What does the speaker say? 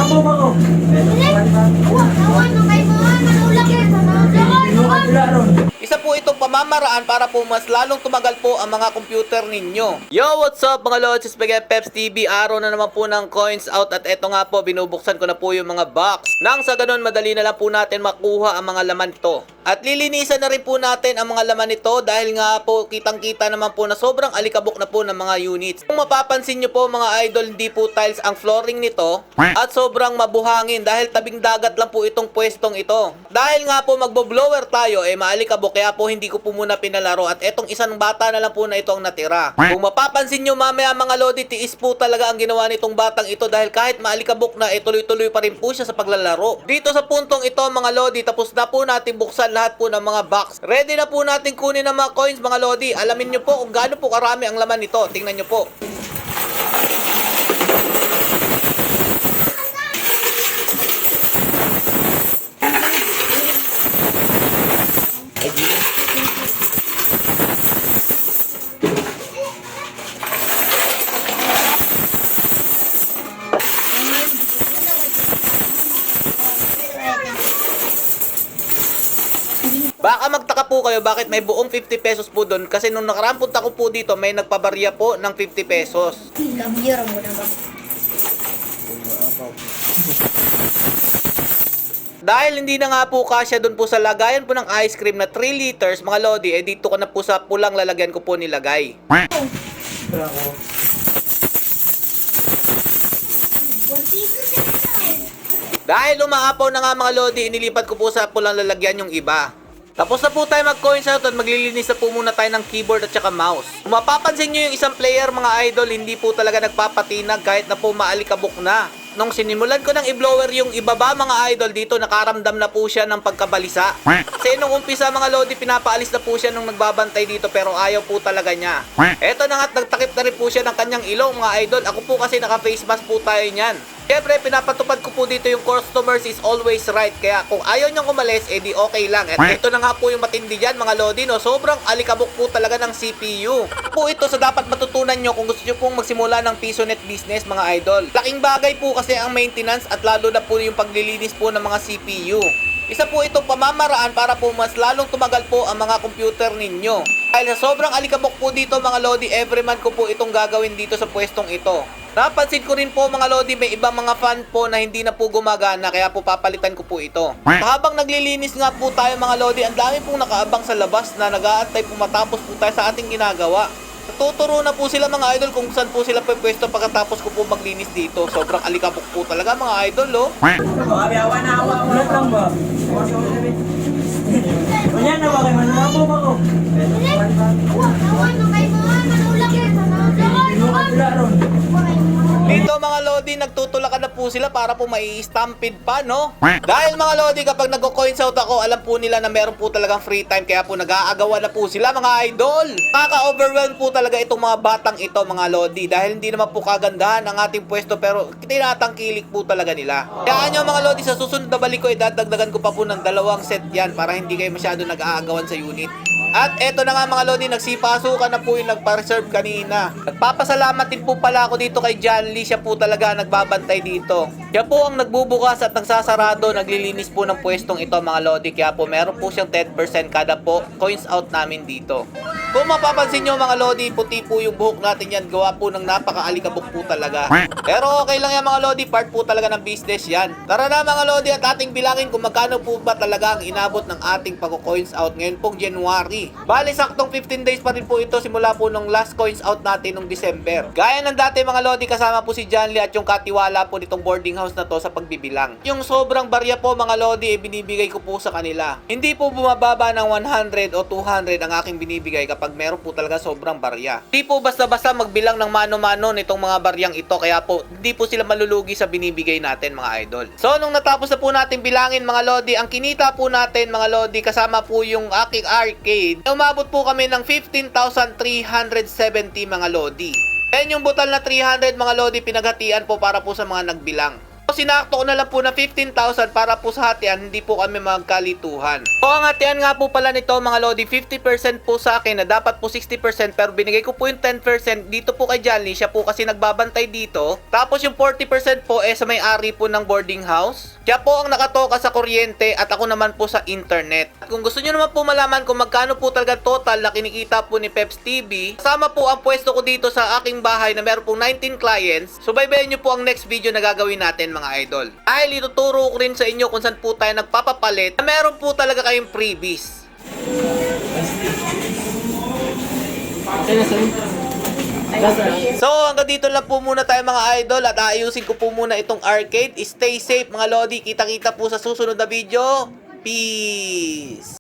Manakbo ako. Isa po itong pamamaraan para po mas lalong tumagal po ang mga computer ninyo. Yo, what's up mga lods? Spaghetti Peps TV. Araw na naman po ng coins out at eto nga po, binubuksan ko na po yung mga box. Nang sa ganun, madali na lang po natin makuha ang mga laman to. At lilinisan na rin po natin ang mga laman nito dahil nga po kitang-kita naman po na sobrang alikabok na po ng mga units. Kung mapapansin nyo po mga idol, hindi po tiles ang flooring nito at sobrang mabuhangin dahil tabing dagat lang po itong pwestong ito. Dahil nga po magbo-blower tayo maalikabok kaya po hindi ko po muna pinalaro at etong isang bata na lang po na ito ang natira. Kung mapapansin nyo mamaya mga lodi, tiis po talaga ang ginawa nitong batang ito dahil kahit maalikabok na tuloy-tuloy pa rin po siya sa paglalaro. Dito sa puntong ito mga lodi, tapos na po natin buksan lahat po ng mga box. Ready na po natin kunin ang mga coins mga lodi. Alamin nyo po kung gaano po karami ang laman nito. Tingnan nyo po. Baka magtaka po kayo bakit may buong 50 pesos po doon kasi nung nakaraan punta ko po dito may nagpabarya po ng 50 pesos. Kamera mo na ba? Dahil hindi na nga po kasya doon po sa lagayan po ng ice cream na 3 liters mga lodi, dito ko na po sa pulang lalagyan ko po nilagay. Dahil umaapaw na nga mga lodi, inilipat ko po sa pulang lalagyan yung iba. Tapos na po tayo mag-coins out at maglilinis na po muna tayo ng keyboard at saka mouse. Kung mapapansin nyo yung isang player mga idol, hindi po talaga nagpapatinag kahit na po maalikabok na. Nung sinimulan ko ng i-blower yung ibaba mga idol dito, nakaramdam na po siya ng pagkabalisa. Kasi nung umpisa mga lodi, pinapaalis na po siya nung nagbabantay dito pero ayaw po talaga niya. Eto na nga't nagtakip na rin po siya ng kanyang ilong mga idol. Ako po kasi naka-face mask po tayo niyan. Siyempre, pinapatupad ko po dito yung customers is always right. Kaya kung ayaw niyang umalis, di okay lang. At ito na nga po yung matindi dyan mga lodi, no? Sobrang alikabok po talaga ng CPU. Po ito sa dapat matutunan nyo kung gusto nyo pong magsimula ng PisoNet business mga idol. Laking bagay po kasi ang maintenance at lalo na po yung paglilinis po ng mga CPU. Isa po itong pamamaraan para po mas lalong tumagal po ang mga computer ninyo. Dahil sa sobrang alikabok po dito mga lodi, every month ko po itong gagawin dito sa pwestong ito. Napansin ko rin po mga lodi, may ibang mga fan po na hindi na po gumagana kaya po papalitan ko po ito. Habang naglilinis nga po tayo mga lodi, ang dami pong nakaabang sa labas na nag-aantay po matapos po tayo sa ating ginagawa. Tuturo na po sila mga idol kung saan po sila pwesto pagkatapos ko po maglinis dito. Sobrang alikabok po talaga mga idol, oh. Ulat lang ba? Ganyan na ba kayo? Manakbo ako. Dito mga lodi, nagtutulakan na po sila para po mai-stampede pa, no? Dahil mga lodi, kapag nag-coins out ako, alam po nila na meron po talagang free time kaya po nag-aagawan na po sila mga idol. Nakaka-overwhelm po talaga itong mga batang ito mga lodi dahil hindi naman po kagandahan ang ating pwesto pero tinatangkilik po talaga nila. Kaya nyo mga lodi, sa susunod na balik ko, idadagdagan ko pa po ng 2 set yan para hindi kayo masyado nag-aagawan sa unit. At eto na nga mga lodi, nagsipasukan na po yung nagpa-reserve kanina. Nagpapasalamat din po pala ako dito kay John Lee, siya po talaga nagbabantay dito. Siya po ang nagbubukas at nagsasarado, naglilinis po ng pwestong ito mga lodi. Kaya po meron po siyang 10% kada po coins out namin dito. Kung mapapansin nyo mga lodi, puti po yung buhok natin yan. Gawa po ng napaka-alikabok po talaga. Pero okay lang yan mga lodi, part po talaga ng business yan. Tara na mga lodi at ating bilangin kung magkano po ba talaga ang inabot ng ating pag-coins out ngayon pong January. Bali saktong 15 days pa rin po ito simula po nung last coins out natin nung December. Gaya ng dati mga lodi, kasama po si John Lee at yung katiwala po nitong boarding house na to sa pagbibilang. Yung sobrang barya po mga lodi, binibigay ko po sa kanila. Hindi po bumababa ng 100 o 200 ang aking binibigay kapag meron po talaga sobrang barya. Hindi po basta-basta magbilang ng mano-mano nitong mga baryang ito kaya po hindi po sila malulugi sa binibigay natin mga idol. So nung natapos na po natin bilangin mga lodi, ang kinita po natin mga lodi kasama po yung aking arcade, umabot po kami ng 15,370 mga lodi. Then yung butal na 300 mga lodi pinaghatian po para po sa mga nagbilang. sinakto ko na lang po na 15,000 para po sa hatian, hindi po kami magkalituhan. So ang hatian nga po pala nito mga lodi, 50% po sa akin na dapat po 60% pero binigay ko po yung 10% dito po kay Johnny, siya po kasi nagbabantay dito. Tapos yung 40% po sa may-ari po ng boarding house. Siya po ang nakatoka sa kuryente at ako naman po sa internet. At kung gusto nyo naman po malaman kung magkano po talaga total na kinikita po ni Peps TV, kasama po ang pwesto ko dito sa aking bahay na meron pong 19 clients. Subaybayan nyo po ang next video na gagawin natin mga idol. Dahil ituturo ko rin sa inyo kung saan po tayo nagpapapalit na meron po talaga kayong freebies. So hanggang dito lang po muna tayo mga idol at ayusin ko po muna itong arcade. Stay safe mga lodi, kita-kita po sa susunod na video. Peace!